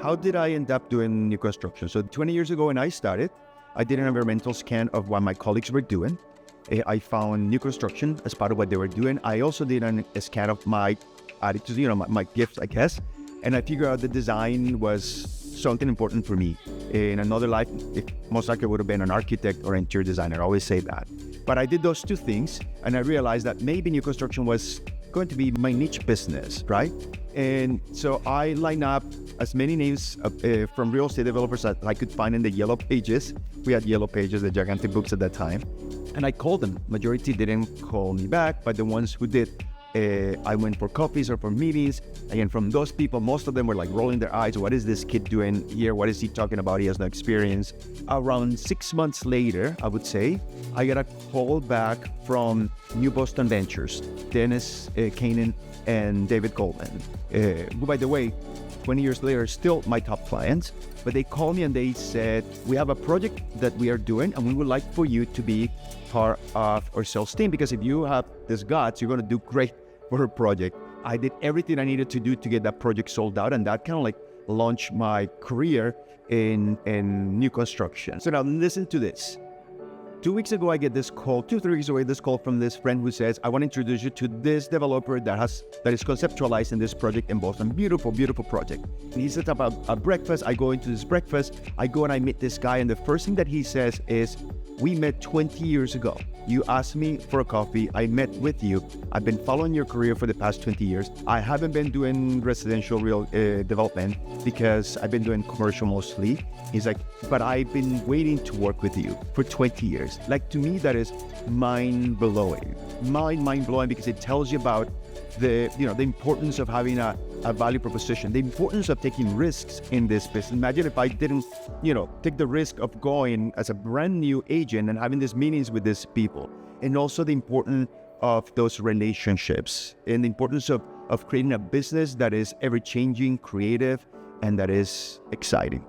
how did I end up doing new construction? So 20 years ago when I started, I did an environmental scan of what my colleagues were doing. I found new construction as part of what they were doing. I also did a scan of my attitudes, my gifts, I guess. And I figured out the design was something important for me. In another life, most likely would have been an architect or interior designer. I always say that. But I did those two things, and I realized that maybe new construction was going to be my niche business, right? And so I lined up as many names from real estate developers that I could find in the yellow pages. We had yellow pages, the gigantic books at that time. And I called them. Majority didn't call me back, but the ones who did, I went for coffees or for meetings. Again, from those people, most of them were like rolling their eyes. What is this kid doing here? What is he talking about? He has no experience. Around 6 months later, I would say, I got a call back from New Boston Ventures, Dennis Kanan and David Goldman, who, by the way, 20 years later, still my top clients. But they called me and they said, we have a project that we are doing and we would like for you to be part of our sales team, because if you have this guts, you're going to do great for a project. I did everything I needed to do to get that project sold out, and that kind of like launched my career in new construction. So now listen to this. 2 weeks ago, I get this call, 2-3 weeks away, this call from this friend who says, I want to introduce you to this developer that is conceptualizing this project in Boston. Beautiful, beautiful project. And he sets up a breakfast. I go into this breakfast. I go and I meet this guy. And the first thing that he says is, we met 20 years ago. You asked me for a coffee. I met with you. I've been following your career for the past 20 years. I haven't been doing residential real development because I've been doing commercial mostly. He's like, but I've been waiting to work with you for 20 years. Like, to me, that is mind-blowing. Mind-blowing, because it tells you about the importance of having a value proposition, the importance of taking risks in this business. Imagine if I didn't, take the risk of going as a brand new agent and having these meetings with these people. And also the importance of those relationships and the importance of creating a business that is ever-changing, creative, and that is exciting.